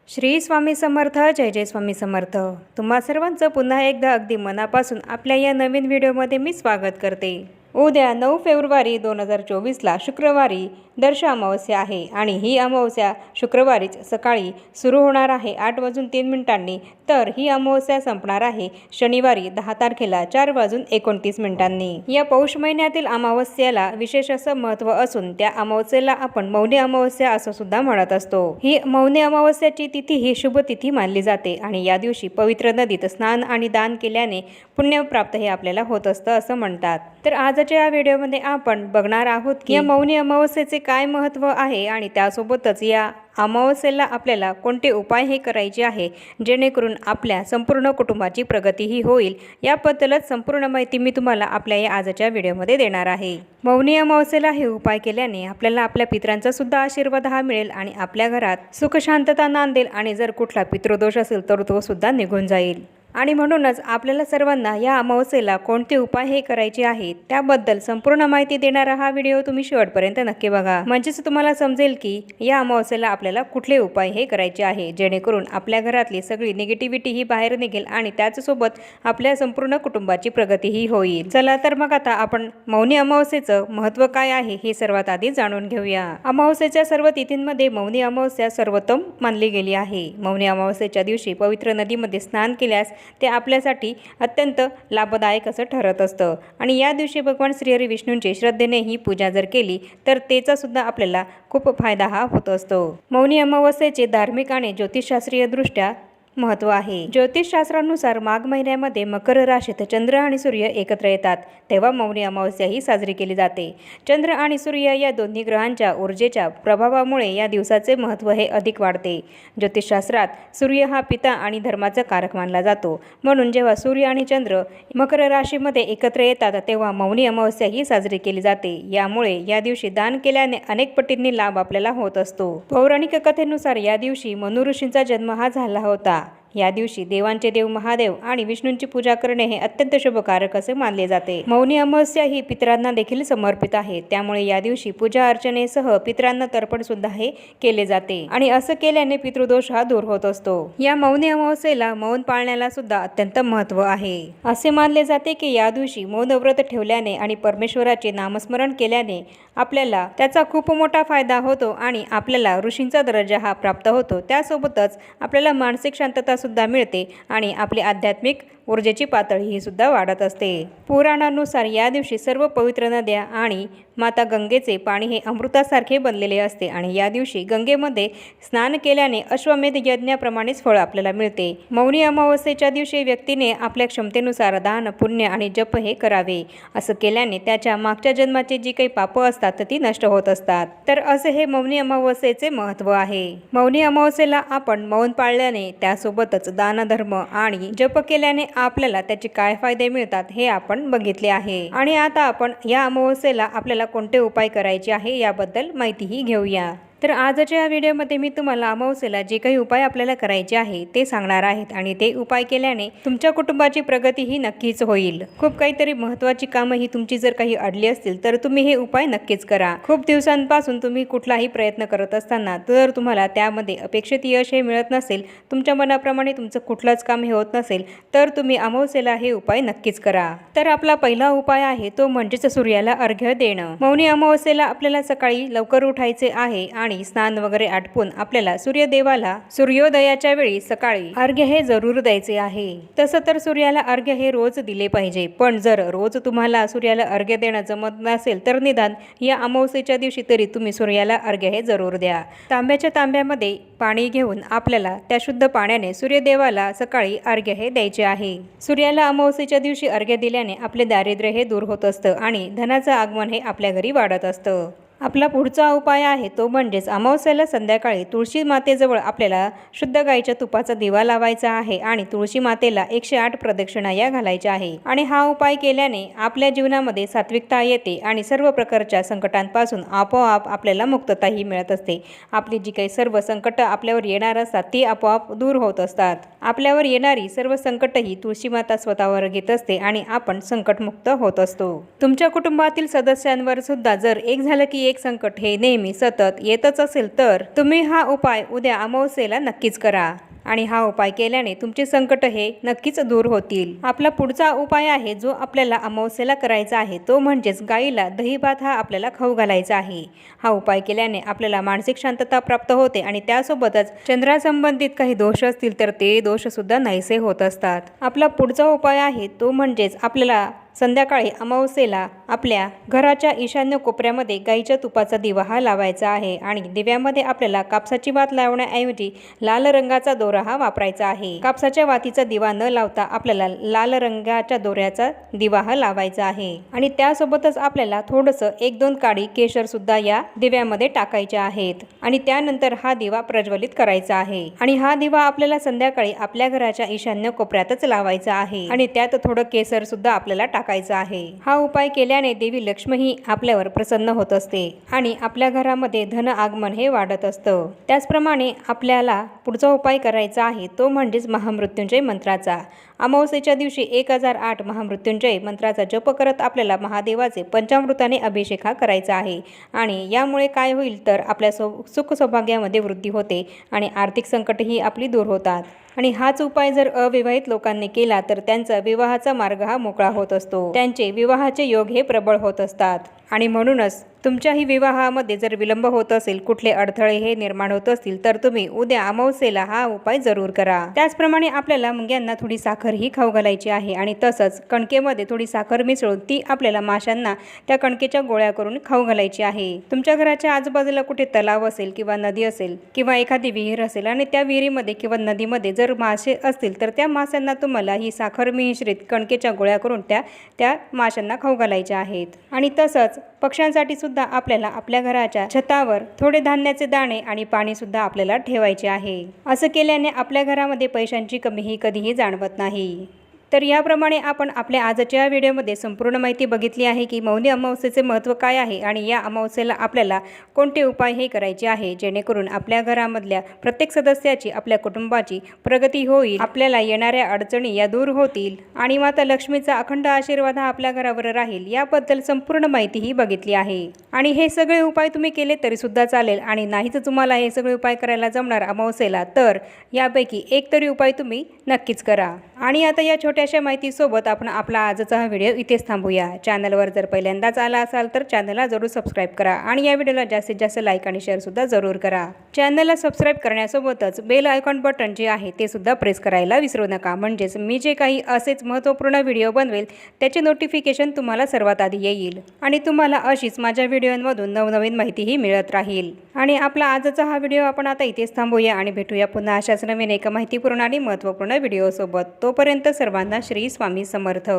श्री स्वामी समर्थ. जय जय स्वामी समर्थ. तुम्हा सर्वांचं पुन्हा एकदा अगदी मनापासून आपल्या या नवीन व्हिडिओमध्ये मी स्वागत करते. उद्या 9 फेब्रुवारी 2024ला शुक्रवारी दर्श अमावस्या आहे आणि ही अमावस्या शुक्रवारीच सकाळी सुरू होणार आहे 8:03 तर ही अमावस्या संपणार आहे शनिवारी 10 तारखेला 4:29. या पौष महिन्यातील अमावस्याला विशेष असं महत्त्व असून त्या अमावस्येला आपण मौनी अमावस्या असं सुद्धा म्हणत असतो. ही मौनी अमावस्याची तिथी ही शुभ तिथी मानली जाते आणि या दिवशी पवित्र नदीत स्नान आणि दान केल्याने पुण्य प्राप्त हे आपल्याला होत असतं असं म्हणतात. तर आजच्या या व्हिडिओमध्ये आपण बघणार आहोत की या मौनी अमावस्येचे काय महत्त्व आहे आणि त्यासोबतच या अमावस्येला आपल्याला कोणते उपाय हे करायचे आहे जेणेकरून आपल्या संपूर्ण कुटुंबाची प्रगतीही होईल. याबद्दलच संपूर्ण माहिती मी तुम्हाला आपल्या या आजच्या व्हिडिओमध्ये देणार आहे. मौनी अमावस्येला हे उपाय केल्याने आपल्याला आपल्या पितरांचा सुद्धा आशीर्वाद हा मिळेल आणि आपल्या घरात सुख शांतता नांदेल आणि जर कुठला पितृदोष असेल तर तो सुद्धा निघून जाईल. आणि म्हणूनच आपल्याला सर्वांना या अमावस्येला कोणते उपाय हे करायचे आहेत त्याबद्दल संपूर्ण माहिती देणारा हा व्हिडिओ तुम्ही शेवटपर्यंत नक्की बघा. म्हणजेच तुम्हाला समजेल की या अमावस्येला आपल्याला कुठले उपाय हे करायचे आहे जेणेकरून आपल्या घरातली सगळी निगेटिव्हिटी ही बाहेर निघेल आणि त्याचसोबत आपल्या संपूर्ण कुटुंबाची प्रगतीही होईल. चला तर मग आता आपण मौनी अमावस्येचं महत्त्व काय आहे हे सर्वात आधी जाणून घेऊया. अमावस्येच्या सर्व तिथींमध्ये मौनी अमावस्या सर्वोत्तम मानली गेली आहे. मौनी अमावस्येच्या दिवशी पवित्र नदीमध्ये स्नान केल्यास ते आपल्यासाठी अत्यंत लाभदायक असं ठरत असतं आणि या दिवशी भगवान श्रीहरी विष्णूंची श्रद्धेने ही पूजा जर केली तर त्याचा सुद्धा आपल्याला खूप फायदा हा होत असतो. मौनी अमावस्येचे धार्मिक आणि ज्योतिषशास्त्रीय दृष्ट्या महत्त्व आहे. ज्योतिषशास्त्रानुसार माघ महिन्यामध्ये मकर राशीत चंद्र आणि सूर्य एकत्र येतात तेव्हा मौनी अमावस्या ही साजरी केली जाते. चंद्र आणि सूर्य या दोन्ही ग्रहांच्या ऊर्जेच्या प्रभावामुळे या दिवसाचे महत्त्व हे अधिक वाढते. ज्योतिषशास्त्रात सूर्य हा पिता आणि धर्माचा कारक मानला जातो. म्हणून जेव्हा सूर्य आणि चंद्र मकर राशीमध्ये एकत्र येतात तेव्हा मौनी अमावस्या ही साजरी केली जाते. यामुळे या दिवशी दान केल्याने अनेक पटींनी लाभ आपल्याला होत असतो. पौराणिक कथेनुसार या दिवशी मनु ऋषींचा जन्म हा झाला होता. या दिवशी देवांचे देव महादेव आणि विष्णूंची पूजा करणे हे अत्यंत शुभकारक असे मानले जाते. मौनी अमावस्या ही पितरांना देखील समर्पित आहे. त्यामुळे या दिवशी पूजा अर्चनेसह पितरांना तर्पण सुद्धा हे केले जाते आणि असं केल्याने पितृदोष हा दूर होत असतो. या मौनी अमावस्येला मौन पाळण्याला सुद्धा अत्यंत महत्त्व आहे. असे मानले जाते की या दिवशी मौन व्रत ठेवल्याने आणि परमेश्वराचे नामस्मरण केल्याने आपल्याला त्याचा खूप मोठा फायदा होतो आणि आपल्याला ऋषींचा दर्जा हा प्राप्त होतो. त्यासोबतच आपल्याला मानसिक शांतता सुद्धा मिळते आणि आपली आध्यात्मिक ऊर्जेची पातळी ही सुद्धा वाढत असते. पुराणानुसार या दिवशी सर्व पवित्र नद्या आणि माता गंगेचे पाणी हे अमृतासारखे बनलेले असते आणि या दिवशी गंगेमध्ये स्नान केल्याने अश्वमेध यज्ञाप्रमाणेच फळ आपल्याला मिळते. मौनी अमावस्येच्या दिवशी व्यक्तीने आपल्या क्षमतेनुसार दान पुण्य आणि जप हे करावे. असं केल्याने त्याच्या मागच्या जन्माची जी काही पापं असतात तर ती नष्ट होत असतात. तर असे हे मौनी अमावस्येचे महत्त्व आहे. मौनी अमावस्येला आपण मौन पाळल्याने त्यासोबतच दानधर्म आणि जप केल्याने आपल्याला त्याचे काय फायदे मिळतात हे आपण बघितले आहे. आणि आता आपण या अमावस्येला आपल्याला कोणते उपाय करायचे आहे याबद्दल माहितीही घेऊया. तर आजच्या या व्हिडिओमध्ये मी तुम्हाला अमावस्येला जे काही उपाय आपल्याला करायचे आहे ते सांगणार आहेत आणि ते उपाय केल्याने तुमच्या कुटुंबाची प्रगती ही नक्कीच होईल. खूप काहीतरी महत्त्वाची कामं ही तुमची जर काही अडली असतील तर तुम्ही हे उपाय नक्कीच करा. खूप दिवसांपासून तुम्ही कुठलाही प्रयत्न करत असताना जर तुम्हाला त्यामध्ये अपेक्षित यश हे मिळत नसेल, तुमच्या मनाप्रमाणे तुमचं कुठलंच काम हे होत नसेल तर तुम्ही अमावस्येला हे उपाय नक्कीच करा. तर आपला पहिला उपाय आहे तो म्हणजेच सूर्याला अर्घ्य देणं. मौनी अमावस्येला आपल्याला सकाळी लवकर उठायचे आहे आणि स्नान वगैरे आटपून आपल्याला सूर्यदेवाला सूर्योदयाच्या वेळी सकाळी अर्घ्य हे जरूर द्यायचे आहे. तसं तर सूर्याला अर्घ्य हे रोज दिले पाहिजे, पण जर रोज तुम्हाला सूर्याला अर्घ्य देणं जमत नसेल तर निदान या अमावस्येच्या दिवशी तरी तुम्ही सूर्याला अर्घ्य हे जरूर द्या. तांब्याच्या तांब्यामध्ये पाणी घेऊन आपल्याला त्या शुद्ध पाण्याने सूर्यदेवाला सकाळी अर्घ्य हे द्यायचे आहे. सूर्याला अमावस्येच्या दिवशी अर्घ्य दिल्याने आपले दारिद्र्य हे दूर होत असतं आणि धनाचं आगमन हे आपल्या घरी वाढत असतं. आपला पुढचा उपाय आहे तो म्हणजेच अमावस्येला संध्याकाळी तुळशी मातेजवळ आपल्याला शुद्ध गाईच्या तुपाचा दिवा लावायचा आहे आणि तुळशी मातेला 108 प्रदक्षिणा या घालायच्या आहे. आणि हा उपाय केल्याने आपल्या जीवनामध्ये सात्विकता येते आणि सर्व प्रकारच्या संकटांपासून आपोआप आपल्याला मुक्तताही मिळत असते. आपली जी काही सर्व संकट आपल्यावर येणार असतात ती आपोआप दूर होत असतात. आपल्यावर येणारी सर्व संकटही तुळशी माता स्वतःवर घेत असते आणि आपण संकटमुक्त होत असतो. तुमच्या कुटुंबातील सदस्यांवर सुद्धा जर एक झालं की काही एक संकट हे नेहमी सतत येतच असेल तर तुम्ही हा उपाय उद्या अमावस्येला नक्कीच करा आणि हा उपाय केल्याने तुमचे संकट हे नक्कीच दूर होतील। आपला पुढचा उपाय आहे जो आपल्याला अमावस्येला करायचा आहे तो म्हणजेच गाईला दही भात हा आपल्याला खाऊ घालायचा आहे। हा उपाय केल्याने आपल्याला मानसिक शांतता प्राप्त होते आणि त्यासोबतच चंद्रासंबंधित काही दोष असतील तर ते दोष सुद्धा नाहीसे होत असतात। आपला पुढचा उपाय आहे तो म्हणजेच आपल्याला संध्याकाळी अमावस्येला आपल्या घराच्या ईशान्य कोपऱ्यामध्ये गाईच्या तुपाचा दिवा हा लावायचा आहे आणि दिव्यामध्ये आपल्याला कापसाची वात लावण्याऐवजी लाल रंगाचा दोरा हा वापरायचा आहे। कापसाच्या वातीचा दिवा न लावता आपल्याला लाल रंगाच्या दोऱ्याचा दिवा हा लावायचा आहे आणि त्यासोबतच आपल्याला थोडंसं 1-2 काडी केशर सुद्धा या दिव्यामध्ये टाकायचे आहेत आणि त्यानंतर हा दिवा प्रज्वलित करायचा आहे आणि हा दिवा आपल्याला संध्याकाळी आपल्या घराच्या ईशान्य कोपऱ्यातच लावायचा आहे आणि त्यात थोडं केसर सुद्धा आपल्याला टाकायचा आहे। हा उपाय केल्याने देवी लक्ष्मी ही आपल्यावर प्रसन्न होत असते आणि आपल्या घरामध्ये धन आगमन हे वाढत असतं। त्याचप्रमाणे आपल्याला पुढचा उपाय करायचा आहे तो म्हणजेच महामृत्युंजय मंत्राचा। अमावस्येच्या दिवशी 1008 महामृत्युंजय मंत्राचा जप करत आपल्याला महादेवाचे पंचामृताने अभिषेक हा करायचा आहे आणि यामुळे काय होईल तर आपल्या सुख सौभाग्यामध्ये वृद्धी होते आणि आर्थिक संकटही आपली दूर होतात आणि हाच उपाय जर अविवाहित लोकांनी केला तर त्यांचा विवाहाचा मार्ग हा मोकळा होत असतो। त्यांचे विवाहाचे योग हे प्रबळ होत असतात आणि म्हणूनच तुमच्याही विवाहामध्ये जर विलंब होत असेल, कुठले अडथळे हे निर्माण होत असतील तर तुम्ही उद्या अमावस्येला हा उपाय जरूर करा। त्याचप्रमाणे आपल्याला मुंग्यांना थोडी साखर ही खाऊ घालायची आहे आणि तसंच कणकेमध्ये थोडी साखर मिसळून ती आपल्याला माशांना त्या कणकेच्या गोळ्या करून खाऊ घालायची आहे। तुमच्या घराच्या आजूबाजूला कुठे तलाव असेल किंवा नदी असेल किंवा एखादी विहीर असेल आणि त्या विहिरीमध्ये किंवा नदीमध्ये जर मासे असतील तर त्या माशांना तुम्हाला ही साखर मिश्रित कणकेच्या गोळ्या करून त्या माशांना खाऊ घालायच्या आहेत आणि तसंच पक्ष्यांसाठी सुद्धा आपल्याला आपल्या घराच्या छतावर थोडे धान्याचे दाणे आणि पाणी सुद्धा आपल्याला ठेवायचे आहे। असं केल्याने आपल्या घरामध्ये पैशांची कमी ही कधीही जाणवत नाही। तर याप्रमाणे आपण आपल्या आजच्या व्हिडिओमध्ये संपूर्ण माहिती बघितली आहे की मौनी अमावस्येचे महत्त्व काय आहे आणि या अमावस्येला आपल्याला कोणते उपाय हे करायचे आहे जेणेकरून आपल्या घरामधल्या प्रत्येक सदस्याची आपल्या कुटुंबाची प्रगती होईल, आपल्याला येणाऱ्या अडचणी या दूर होतील आणि माता लक्ष्मीचा अखंड आशीर्वाद हा आपल्या घरावर राहील याबद्दल संपूर्ण माहिती ही बघितली आहे। आणि हे सगळे उपाय तुम्ही केले तरी सुद्धा चालेल आणि नाहीच तुम्हाला हे सगळे उपाय करायला जमणार अमावस्येला तर यापैकी एक तरी उपाय तुम्ही नक्कीच करा। आणि आता या छोट्याशा माहितीसोबत आपण आपला आजचा हा व्हिडिओ इथेच थांबूया। चॅनलवर जर पहिल्यांदाच आला असाल तर चॅनलला जरूर सबस्क्राईब करा आणि या व्हिडिओला जास्तीत जास्त लाईक आणि शेअर सुद्धा जरूर करा। चॅनलला सबस्क्राईब करण्यासोबतच बेल आयकॉन बटन जे आहे ते सुद्धा प्रेस करायला विसरू नका, म्हणजेच मी जे काही असेच महत्त्वपूर्ण व्हिडिओ बनवेल त्याचे नोटिफिकेशन तुम्हाला सर्वात आधी येईल आणि तुम्हाला अशीच माझ्या व्हिडिओंमधून नवनवीन माहितीही मिळत राहील। आणि आपला आजचा हा व्हिडिओ आपण आता इथेच थांबूया आणि भेटूया पुन्हा अशाच नवीन एका माहितीपूर्ण आणि महत्त्वपूर्ण व्हिडिओसोबत। तोपर्यंत सर्वांना श्री स्वामी समर्थ।